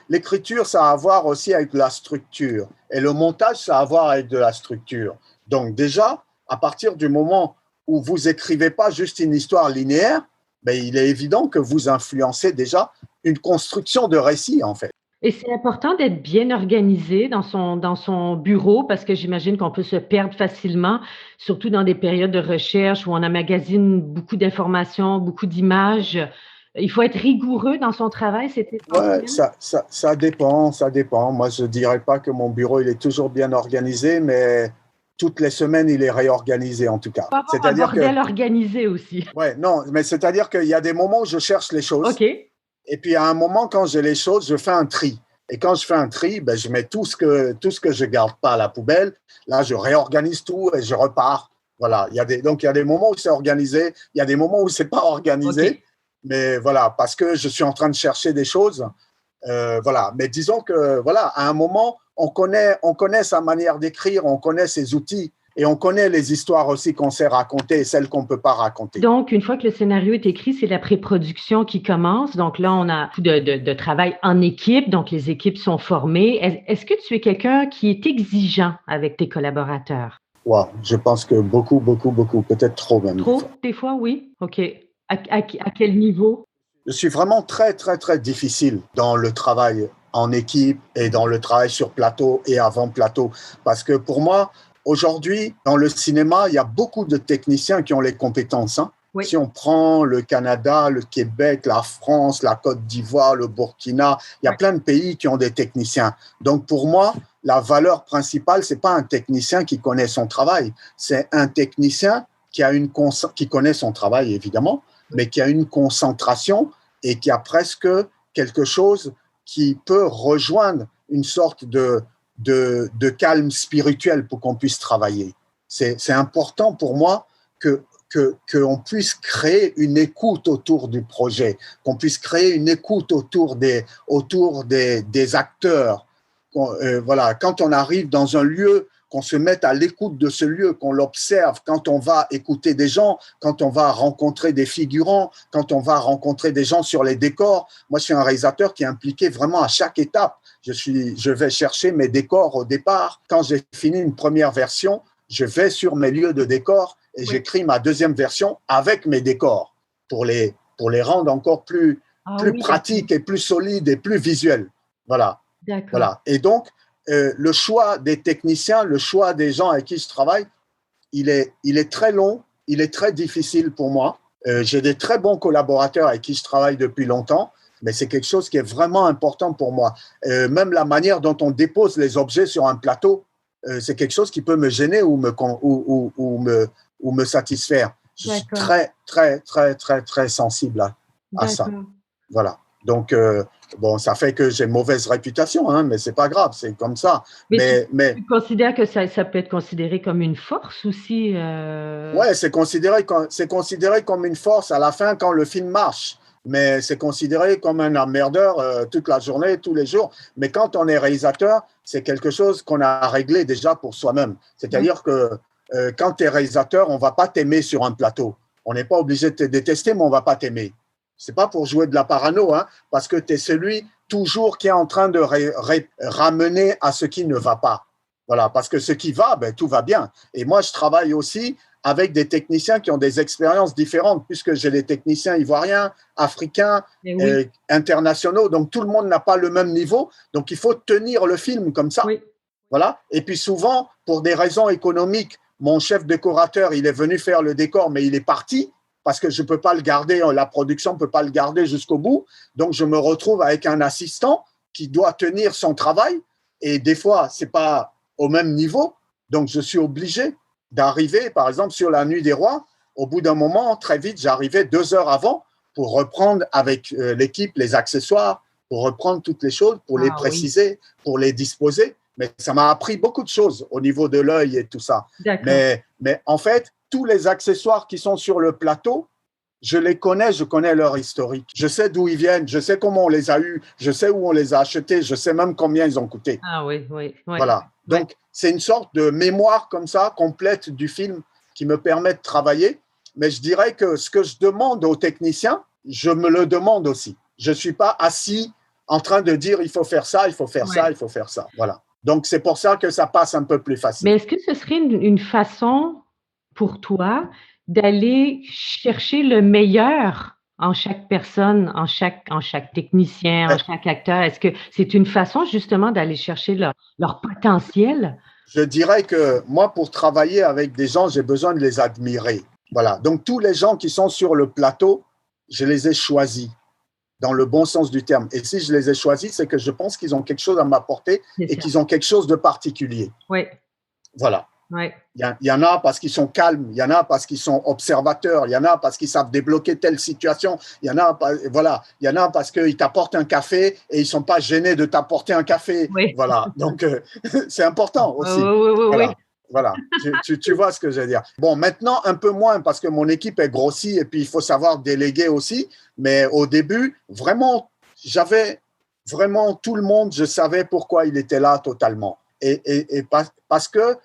l'écriture, ça a à voir aussi avec la structure. Et le montage, ça a à voir avec de la structure. Donc, déjà, à partir du moment où vous écrivez pas juste une histoire linéaire, ben, il est évident que vous influencez déjà une construction de récit, en fait. Et c'est important d'être bien organisé dans son bureau parce que j'imagine qu'on peut se perdre facilement, surtout dans des périodes de recherche où on emmagasine beaucoup d'informations, beaucoup d'images. Il faut être rigoureux dans son travail, c'est Ouais, essentiel. ça dépend, ça dépend. Moi, je ne dirais pas que mon bureau, il est toujours bien organisé, mais toutes les semaines, il est réorganisé en tout cas. Faut avoir un C'est-à-dire que, bordel organisé aussi. ouais, non, mais c'est-à-dire qu'il y a des moments où je cherche les choses, OK, et puis à un moment, quand j'ai les choses, je fais un tri. Et quand je fais un tri, ben, je mets tout ce que je garde pas à la poubelle. Là, je réorganise tout et je repars. Voilà. Donc, il y a des moments où c'est organisé, il y a des moments où c'est pas organisé. OK. Mais voilà, parce que je suis en train de chercher des choses. Voilà. Mais disons que, voilà, à un moment, on connaît sa manière d'écrire, on connaît ses outils et on connaît les histoires aussi qu'on sait raconter et celles qu'on ne peut pas raconter. Donc, une fois que le scénario est écrit, c'est la pré-production qui commence. Donc là, on a beaucoup de travail en équipe, donc les équipes sont formées. Est-ce que tu es quelqu'un qui est exigeant avec tes collaborateurs? Wow, je pense que beaucoup, beaucoup, beaucoup, peut-être trop même des fois. Trop, des fois, oui? OK. À quel niveau? Je suis vraiment très, très, très difficile dans le travail en équipe et dans le travail sur plateau et avant plateau. Parce que pour moi, aujourd'hui, dans le cinéma, il y a beaucoup de techniciens qui ont les compétences, hein. Oui, Si on prend le Canada, le Québec, la France, la Côte d'Ivoire, le Burkina, il y a oui, plein de pays qui ont des techniciens. Donc pour moi, la valeur principale, c'est pas un technicien qui connaît son travail, c'est un technicien qui connaît son travail évidemment, oui. mais qui a une concentration et qui a presque quelque chose qui peut rejoindre une sorte de calme spirituel pour qu'on puisse travailler. C'est important pour moi qu'on puisse créer une écoute autour du projet, qu'on puisse créer une écoute autour des acteurs. Voilà, quand on arrive dans un lieu qu'on se mette à l'écoute de ce lieu, qu'on l'observe quand on va écouter des gens, quand on va rencontrer des figurants, quand on va rencontrer des gens sur les décors. Moi, je suis un réalisateur qui est impliqué vraiment à chaque étape. Je vais chercher mes décors au départ. Quand j'ai fini une première version, je vais sur mes lieux de décors et j'écris ma deuxième version avec mes décors pour les rendre encore plus pratiques et plus solides et plus visuels. Voilà. Voilà. Et donc, le choix des techniciens, le choix des gens avec qui je travaille, il est très long, il est très difficile pour moi. J'ai des très bons collaborateurs avec qui je travaille depuis longtemps, mais c'est quelque chose qui est vraiment important pour moi. Même la manière dont on dépose les objets sur un plateau, c'est quelque chose qui peut me gêner ou me satisfaire. Je suis très, très, très, très, très sensible à ça. Voilà. Donc, bon, ça fait que j'ai mauvaise réputation, hein, mais c'est pas grave, c'est comme ça. Mais tu considères que ça peut être considéré comme une force aussi Ouais, c'est considéré comme une force à la fin quand le film marche. Mais c'est considéré comme un emmerdeur toute la journée, tous les jours. Mais quand on est réalisateur, c'est quelque chose qu'on a réglé déjà pour soi-même. C'est-à-dire que quand tu es réalisateur, on ne va pas t'aimer sur un plateau. On n'est pas obligé de te détester, mais on ne va pas t'aimer. Ce n'est pas pour jouer de la parano, hein, parce que tu es celui toujours qui est en train de ramener à ce qui ne va pas. Voilà, parce que ce qui va, ben, tout va bien. Et moi, je travaille aussi avec des techniciens qui ont des expériences différentes, puisque j'ai des techniciens ivoiriens, africains, internationaux. Donc, tout le monde n'a pas le même niveau. Donc, il faut tenir le film comme ça. Oui. Voilà. Et puis, souvent, pour des raisons économiques, mon chef décorateur, il est venu faire le décor, mais il est parti parce que je ne peux pas le garder, la production ne peut pas le garder jusqu'au bout. Donc, je me retrouve avec un assistant qui doit tenir son travail. Et des fois, ce n'est pas au même niveau. Donc, je suis obligé d'arriver, par exemple, sur la Nuit des Rois. Au bout d'un moment, très vite, j'arrivais 2 heures avant pour reprendre avec l'équipe les accessoires, pour reprendre toutes les choses, pour les préciser, pour les disposer. Mais ça m'a appris beaucoup de choses au niveau de l'œil et tout ça. Mais en fait, tous les accessoires qui sont sur le plateau, je les connais, je connais leur historique. Je sais d'où ils viennent, je sais comment on les a eus, je sais où on les a achetés, je sais même combien ils ont coûté. Ah oui. Voilà. Donc, c'est une sorte de mémoire comme ça, complète du film qui me permet de travailler. Mais je dirais que ce que je demande aux techniciens, je me le demande aussi. Je ne suis pas assis en train de dire il faut faire ça, il faut faire ça, il faut faire ça. Voilà. Donc, c'est pour ça que ça passe un peu plus facile. Mais est-ce que ce serait une façon pour toi d'aller chercher le meilleur en chaque personne, en chaque technicien, en chaque acteur? Est-ce que c'est une façon justement d'aller chercher leur potentiel? Je dirais que moi, pour travailler avec des gens, j'ai besoin de les admirer. Voilà. Donc, tous les gens qui sont sur le plateau, je les ai choisis dans le bon sens du terme. Et si je les ai choisis, c'est que je pense qu'ils ont quelque chose à m'apporter et qu'ils ont quelque chose de particulier. Oui. Voilà. Oui. Il y en a parce qu'ils sont calmes, il y en a parce qu'ils sont observateurs, il y en a parce qu'ils savent débloquer telle situation, il y en a parce qu'ils t'apportent un café et ils ne sont pas gênés de t'apporter un café. Oui. Voilà. Donc, c'est important aussi. Oui. Voilà, tu vois ce que je veux dire. Bon, maintenant, un peu moins parce que mon équipe est grossie et puis il faut savoir déléguer aussi. Mais au début, vraiment, j'avais vraiment tout le monde, je savais pourquoi il était là totalement. Et parce que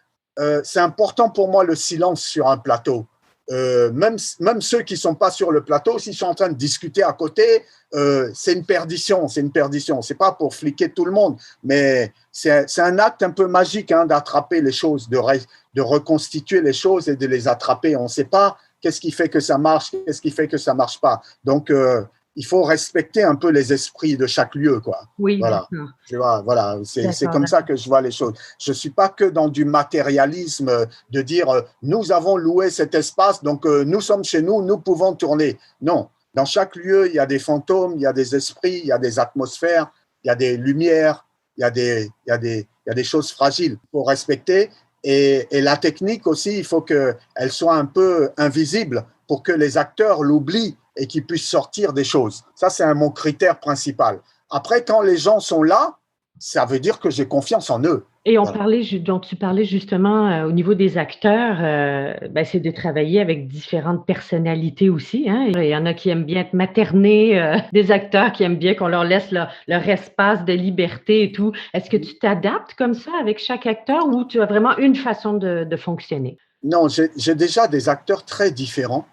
c'est important pour moi le silence sur un plateau. Même ceux qui ne sont pas sur le plateau, s'ils sont en train de discuter à côté, c'est une perdition. Ce n'est pas pour fliquer tout le monde, mais c'est un acte un peu magique hein, d'attraper les choses, de reconstituer les choses et de les attraper. On ne sait pas qu'est-ce qui fait que ça marche, qu'est-ce qui fait que ça ne marche pas. Donc, il faut respecter un peu les esprits de chaque lieu, quoi. Oui, voilà. Tu vois, voilà, c'est comme ça que je vois les choses. Je ne suis pas que dans du matérialisme de dire nous avons loué cet espace, donc nous sommes chez nous, nous pouvons tourner. Non, dans chaque lieu, il y a des fantômes, il y a des esprits, il y a des atmosphères, il y a des lumières, il y a des choses fragiles pour respecter. Et la technique aussi, il faut qu'elle soit un peu invisible pour que les acteurs l'oublient et qu'ils puissent sortir des choses. Ça, c'est mon critère principal. Après, quand les gens sont là, ça veut dire que j'ai confiance en eux. Et Voilà. dont tu parlais justement au niveau des acteurs, ben, c'est de travailler avec différentes personnalités aussi, hein. Il y en a qui aiment bien être maternés, des acteurs qui aiment bien qu'on leur laisse leur espace de liberté et tout. Est-ce que tu t'adaptes comme ça avec chaque acteur ou tu as vraiment une façon de fonctionner? Non, j'ai déjà des acteurs très différents,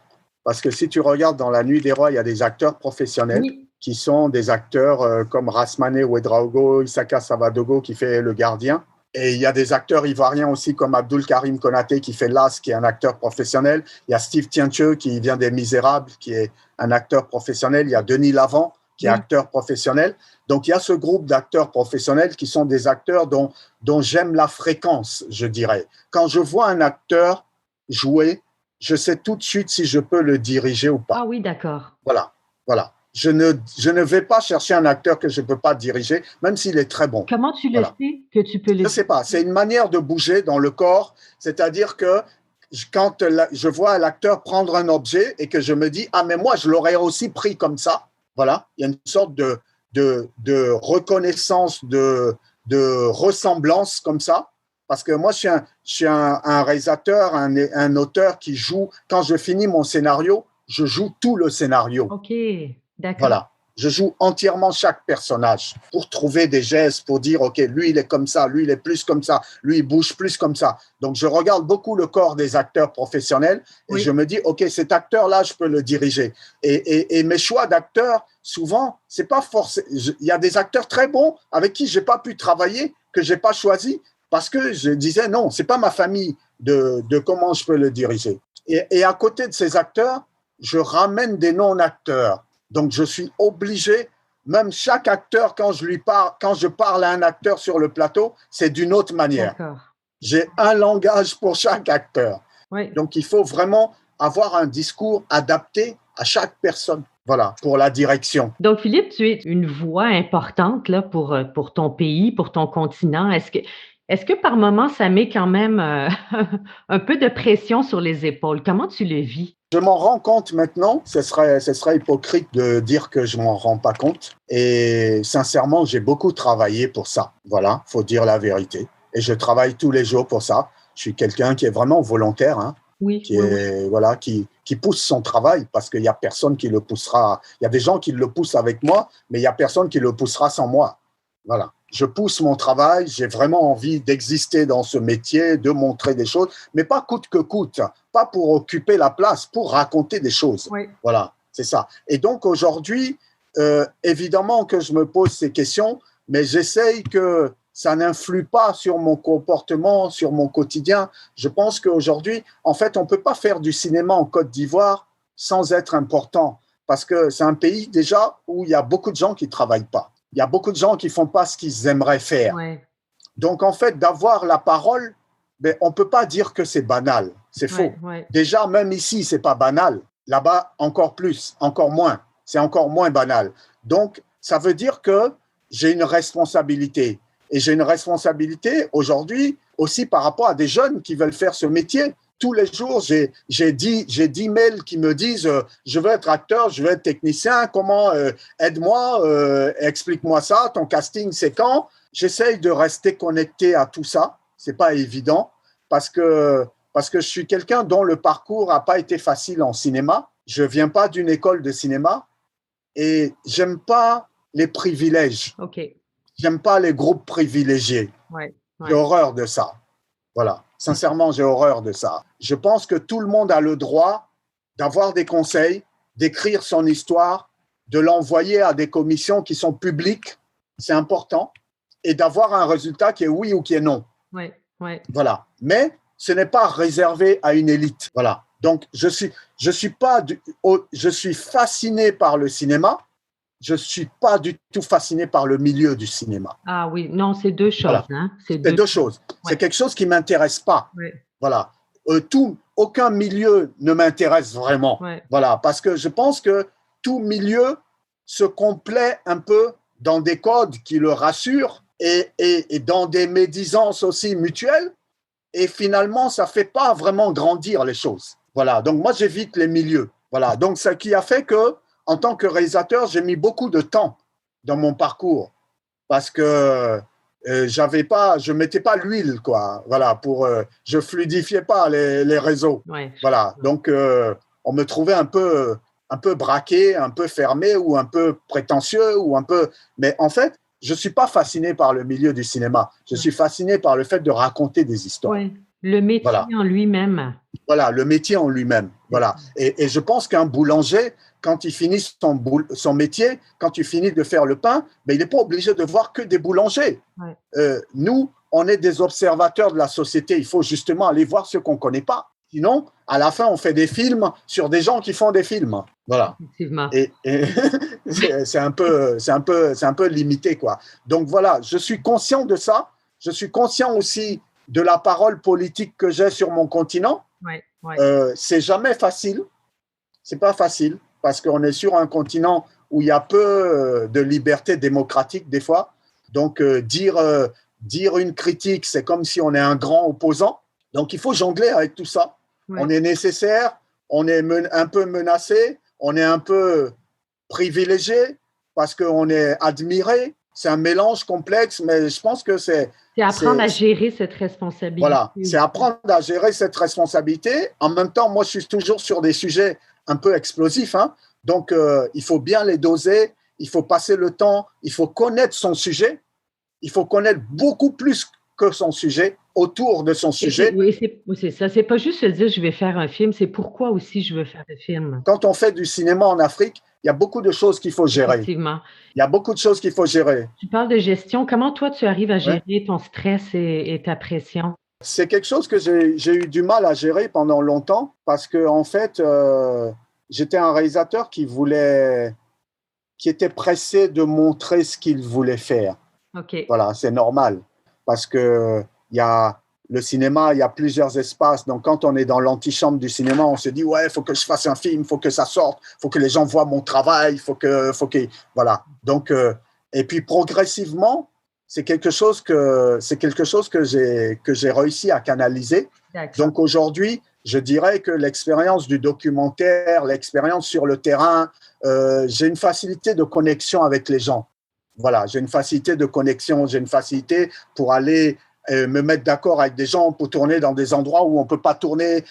parce que si tu regardes dans La Nuit des Rois, il y a des acteurs professionnels Oui, qui sont des acteurs comme Rasmane Ouedraogo, Isaka Savadogo qui fait le gardien. Et il y a des acteurs ivoiriens aussi comme Abdul Karim Konaté qui fait Las, qui est un acteur professionnel. Il y a Steve Tiencheux qui vient des Misérables, qui est un acteur professionnel. Il y a Denis Lavant qui est oui. acteur professionnel. Donc il y a ce groupe d'acteurs professionnels qui sont des acteurs dont j'aime la fréquence, je dirais. Quand je vois un acteur jouer, je sais tout de suite si je peux le diriger ou Ah pas. oui, d'accord. Voilà, voilà. Je ne vais pas chercher un acteur que je ne peux pas diriger, même s'il est très bon. Comment tu le Voilà. sais que tu peux Je le ne sais pas, c'est diriger? une manière de bouger dans le corps, c'est-à-dire que quand je vois l'acteur prendre un objet et que je me dis, ah mais moi je l'aurais aussi pris comme ça, voilà, il y a une sorte de reconnaissance, de ressemblance comme ça, parce que moi je suis un réalisateur, un auteur qui joue, quand je finis mon scénario, je joue tout le scénario. OK, d'accord. Voilà. Je joue entièrement chaque personnage pour trouver des gestes, pour dire, OK, lui, il est comme ça, lui, il est plus comme ça, lui, il bouge plus comme ça. Donc, je regarde beaucoup le corps des acteurs professionnels et je Oui, me dis, OK, cet acteur-là, je peux le diriger. Et mes choix d'acteurs, souvent, c'est pas forcément. Il y a des acteurs très bons avec qui j'ai pas pu travailler, que j'ai pas choisi, parce que je disais, non, c'est pas ma famille de comment je peux le diriger. Et à côté de ces acteurs, je ramène des non-acteurs. Donc, je suis obligé, même chaque acteur, quand je parle à un acteur sur le plateau, c'est d'une autre manière. d'accord. J'ai un langage pour chaque acteur. Oui. Donc, il faut vraiment avoir un discours adapté à chaque personne. Voilà, pour la direction. Donc Philippe, tu es une voix importante là pour ton pays, pour ton continent. Est-ce que par moment ça met quand même, un peu de pression sur les épaules? Comment tu le vis? Je m'en rends compte maintenant, ce serait hypocrite de dire que je m'en rends pas compte. Et sincèrement, j'ai beaucoup travaillé pour ça. Voilà, faut dire la vérité. Et je travaille tous les jours pour ça. Je suis quelqu'un qui est vraiment volontaire, hein, Oui, qui oui, oui. est voilà, qui pousse son travail parce qu'il y a personne qui le poussera. Il y a des gens qui le poussent avec moi, mais il y a personne qui le poussera sans moi. Voilà. Je pousse mon travail, j'ai vraiment envie d'exister dans ce métier, de montrer des choses, mais pas coûte que coûte, pas pour occuper la place, pour raconter des choses. Oui. Voilà, c'est ça. Et donc aujourd'hui, évidemment que je me pose ces questions, mais j'essaye que ça n'influe pas sur mon comportement, sur mon quotidien. Je pense qu'aujourd'hui, en fait, on ne peut pas faire du cinéma en Côte d'Ivoire sans être important, parce que c'est un pays déjà où il y a beaucoup de gens qui ne travaillent pas. Il y a beaucoup de gens qui ne font pas ce qu'ils aimeraient faire. Ouais, Donc, en fait, d'avoir la parole, ben, on ne peut pas dire que c'est banal. C'est faux. ouais, ouais. Déjà, même ici, ce n'est pas banal. Là-bas, encore plus, encore moins. C'est encore moins banal. Donc, ça veut dire que j'ai une responsabilité. Et j'ai une responsabilité aujourd'hui aussi par rapport à des jeunes qui veulent faire ce métier. Tous les jours, j'ai 10 mails qui me disent je veux être acteur, je veux être technicien, comment aide-moi, explique-moi ça, ton casting c'est quand. J'essaye de rester connecté à tout ça, c'est pas évident parce que je suis quelqu'un dont le parcours n'a pas été facile en cinéma. Je viens pas d'une école de cinéma et j'aime pas les privilèges, OK. j'aime pas les groupes privilégiés. Ouais, J'ai ouais. horreur de ça. Voilà, sincèrement, j'ai horreur de ça. Je pense que tout le monde a le droit d'avoir des conseils, d'écrire son histoire, de l'envoyer à des commissions qui sont publiques, c'est important, et d'avoir un résultat qui est oui ou qui est non. Ouais, ouais. Voilà. Mais ce n'est pas réservé à une élite. Voilà. Donc, je suis fasciné par le cinéma. Je ne suis pas du tout fasciné par le milieu du cinéma. Ah oui, non, c'est 2 choses, Voilà. hein? C'est C'est 2 deux choses. choses. C'est Ouais, quelque chose qui ne m'intéresse pas. ouais, Voilà. Aucun milieu ne m'intéresse vraiment. ouais. Voilà. Parce que je pense que tout milieu se complaît un peu dans des codes qui le rassurent et dans des médisances aussi mutuelles. Et finalement, ça ne fait pas vraiment grandir les choses. Voilà. Donc, moi, j'évite les milieux. Voilà. Donc, ce qui a fait que, en tant que réalisateur, j'ai mis beaucoup de temps dans mon parcours parce que je mettais pas l'huile, quoi. Voilà, je fluidifiais pas les réseaux. Ouais, voilà. Donc, on me trouvait un peu braqué, un peu fermé ou un peu prétentieux ou un peu. Mais en fait, je suis pas fasciné par le milieu du cinéma. Je suis fasciné par le fait de raconter des histoires. ouais. Le métier Voilà. en lui-même. Voilà, le métier en lui-même. Voilà. Et je pense qu'un boulanger, quand il finit son métier, quand il finit de faire le pain, ben, il n'est pas obligé de voir que des boulangers. Ouais. Nous, on est des observateurs de la société. Il faut justement aller voir ce qu'on ne connaît pas. Sinon, à la fin, on fait des films sur des gens qui font des films. Voilà. Effectivement. Et c'est un peu limité, quoi. Donc voilà, je suis conscient de ça. Je suis conscient aussi de la parole politique que j'ai sur mon continent. Ouais, ouais. C'est jamais facile. C'est pas facile parce qu'on est sur un continent où il y a peu de liberté démocratique des fois. Donc dire une critique, c'est comme si on est un grand opposant. Donc il faut jongler avec tout ça. Ouais. On est nécessaire, on est un peu menacé, on est un peu privilégié parce qu'on est admiré. C'est un mélange complexe, mais je pense que c'est apprendre à gérer cette responsabilité. Voilà, c'est apprendre à gérer cette responsabilité. En même temps, moi, je suis toujours sur des sujets un peu explosifs. Hein. Donc, il faut bien les doser, il faut passer le temps, il faut connaître son sujet, il faut connaître beaucoup plus que son sujet, autour de son sujet. Oui, c'est ça. C'est pas juste se dire je vais faire un film, c'est pourquoi aussi je veux faire le film. Quand on fait du cinéma en Afrique, il y a beaucoup de choses qu'il faut gérer. Effectivement. Il y a beaucoup de choses qu'il faut gérer. Tu parles de gestion. Comment toi, tu arrives à gérer ton stress et ta pression? C'est quelque chose que j'ai eu du mal à gérer pendant longtemps parce que, en fait, j'étais un réalisateur qui était pressé de montrer ce qu'il voulait faire. Okay. Voilà, c'est normal parce que le cinéma, il y a plusieurs espaces. Donc, quand on est dans l'antichambre du cinéma, on se dit ouais, il faut que je fasse un film, il faut que ça sorte, il faut que les gens voient mon travail, voilà. Donc, et puis progressivement, c'est quelque chose que j'ai réussi à canaliser. Donc aujourd'hui, je dirais que l'expérience du documentaire, l'expérience sur le terrain, j'ai une facilité de connexion avec les gens. Voilà, j'ai une facilité de connexion, j'ai une facilité pour aller me mettre d'accord avec des gens pour tourner dans des endroits où on ne peut pas tourner,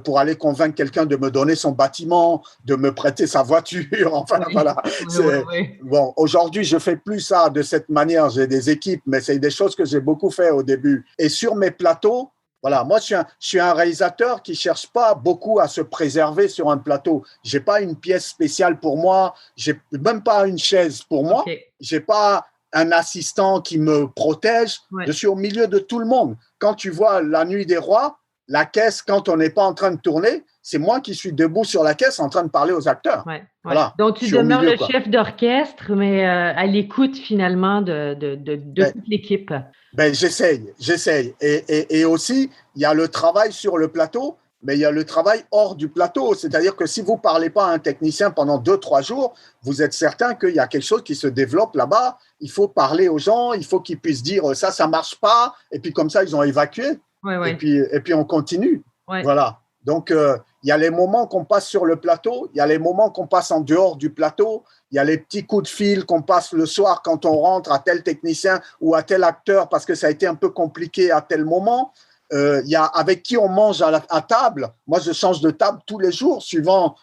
pour aller convaincre quelqu'un de me donner son bâtiment, de me prêter sa voiture. Enfin, voilà. Oui. Bon, aujourd'hui, je ne fais plus ça de cette manière. J'ai des équipes, mais c'est des choses que j'ai beaucoup fait au début. Et sur mes plateaux, voilà, moi, je suis un réalisateur qui ne cherche pas beaucoup à se préserver sur un plateau. Je n'ai pas une pièce spéciale pour moi. Je n'ai même pas une chaise pour moi. Okay. Je n'ai pas un assistant qui me protège. Ouais. Je suis au milieu de tout le monde. Quand tu vois La Nuit des Rois, la caisse, quand on n'est pas en train de tourner, c'est moi qui suis debout sur la caisse en train de parler aux acteurs. Ouais, ouais. Voilà. Donc, tu demeures le chef d'orchestre, mais à l'écoute finalement de toute l'équipe. Ben, j'essaye. Et aussi, il y a le travail sur le plateau, mais il y a le travail hors du plateau. C'est-à-dire que si vous ne parlez pas à un technicien pendant 2-3 jours, vous êtes certain qu'il y a quelque chose qui se développe là-bas. Il faut parler aux gens, il faut qu'ils puissent dire ça ne marche pas. Et puis comme ça, ils ont évacué. Ouais. Et puis on continue. Ouais. Voilà. Donc, il y a les moments qu'on passe sur le plateau, il y a les moments qu'on passe en dehors du plateau, il y a les petits coups de fil qu'on passe le soir quand on rentre à tel technicien ou à tel acteur parce que ça a été un peu compliqué à tel moment. Il y a avec qui on mange à table. Moi, je change de table tous les jours suivant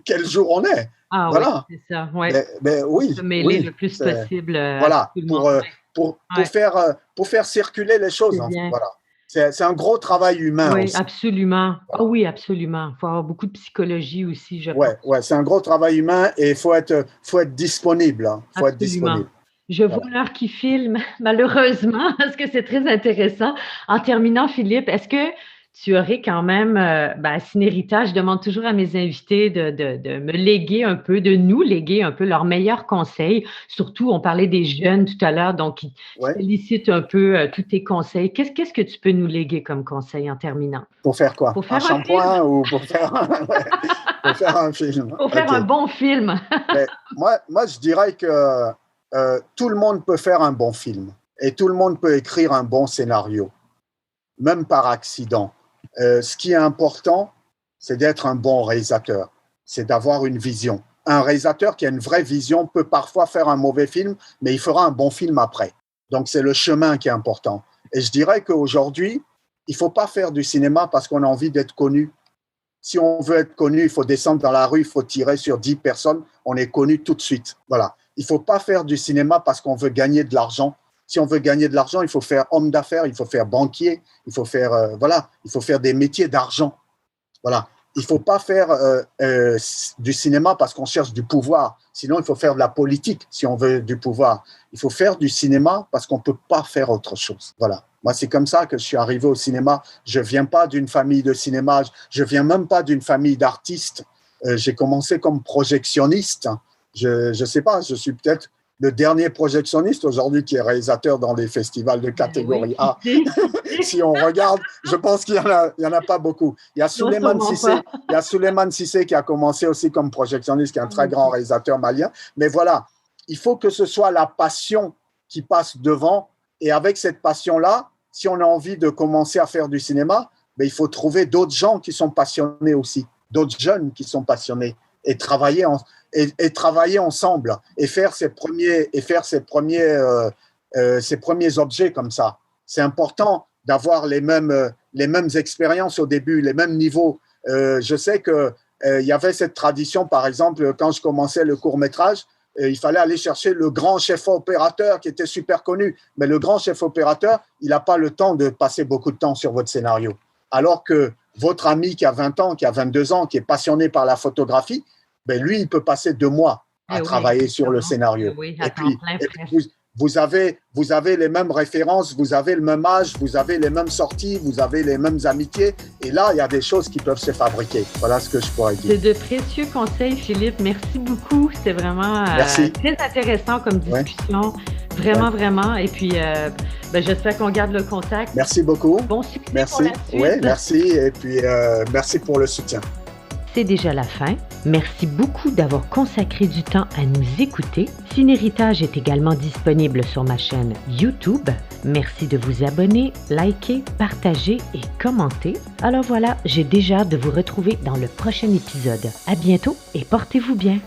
quel jour on est. Ah voilà. Oui, c'est ça. Ouais. Mais oui. Se mêler le plus possible. Voilà, pour faire circuler les choses. Voilà. C'est un gros travail humain. Oui, aussi. Absolument. Voilà. Oui, absolument. Il faut avoir beaucoup de psychologie aussi, je pense. Ouais, c'est un gros travail humain et il faut être disponible. Faut être disponible. Je vois l'heure qui file, malheureusement, parce que c'est très intéressant. En terminant, Philippe, est-ce que tu aurais quand même, Cinérita, je demande toujours à mes invités de me léguer un peu, de nous léguer un peu leurs meilleurs conseils. Surtout, on parlait des jeunes tout à l'heure, donc ils sollicitent un peu tous tes conseils. Qu'est-ce que tu peux nous léguer comme conseil en terminant? Pour faire quoi? Pour faire un shampoing ou pour faire, pour faire un film? Pour faire un bon film. moi, je dirais que tout le monde peut faire un bon film et tout le monde peut écrire un bon scénario, même par accident. Ce qui est important, c'est d'être un bon réalisateur, c'est d'avoir une vision. Un réalisateur qui a une vraie vision peut parfois faire un mauvais film, mais il fera un bon film après. Donc, c'est le chemin qui est important. Et je dirais qu'aujourd'hui, il ne faut pas faire du cinéma parce qu'on a envie d'être connu. Si on veut être connu, il faut descendre dans la rue, il faut tirer sur 10 personnes, on est connu tout de suite. Voilà. Il ne faut pas faire du cinéma parce qu'on veut gagner de l'argent. Si on veut gagner de l'argent, il faut faire homme d'affaires, il faut faire banquier, il faut faire, il faut faire des métiers d'argent. Voilà. Il ne faut pas faire du cinéma parce qu'on cherche du pouvoir. Sinon, il faut faire de la politique si on veut du pouvoir. Il faut faire du cinéma parce qu'on ne peut pas faire autre chose. Voilà. Moi, c'est comme ça que je suis arrivé au cinéma. Je ne viens pas d'une famille de cinéma. Je ne viens même pas d'une famille d'artistes. J'ai commencé comme projectionniste. Je ne sais pas, je suis peut-être le dernier projectionniste aujourd'hui qui est réalisateur dans les festivals de catégorie A. Si on regarde, je pense qu'il y en a pas beaucoup. Il y a Souleymane Cissé qui a commencé aussi comme projectionniste, qui est un très grand réalisateur malien. Mais voilà, il faut que ce soit la passion qui passe devant. Et avec cette passion-là, si on a envie de commencer à faire du cinéma, ben, il faut trouver d'autres gens qui sont passionnés aussi, d'autres jeunes qui sont passionnés et travailler ensemble et faire ses premiers objets comme ça. C'est important d'avoir les mêmes expériences au début, les mêmes niveaux. Je sais que il y avait cette tradition, par exemple, quand je commençais le court-métrage, il fallait aller chercher le grand chef opérateur qui était super connu. Mais le grand chef opérateur, il n'a pas le temps de passer beaucoup de temps sur votre scénario. Alors que votre ami qui a 20 ans, qui a 22 ans, qui est passionné par la photographie, ben lui, il peut passer 2 mois à travailler sur le scénario. Et puis vous avez les mêmes références, vous avez le même âge, vous avez les mêmes sorties, vous avez les mêmes amitiés. Et là, il y a des choses qui peuvent se fabriquer. Voilà ce que je pourrais dire. C'est de précieux conseils, Philippe. Merci beaucoup. C'était vraiment très intéressant comme discussion. Vraiment, vraiment. Et puis, j'espère qu'on garde le contact. Merci beaucoup. Bon succès pour la suite. Oui, merci. Et puis, merci pour le soutien. C'est déjà la fin. Merci beaucoup d'avoir consacré du temps à nous écouter. Cinéritage est également disponible sur ma chaîne YouTube. Merci de vous abonner, liker, partager et commenter. Alors voilà, j'ai déjà hâte de vous retrouver dans le prochain épisode. À bientôt et portez-vous bien.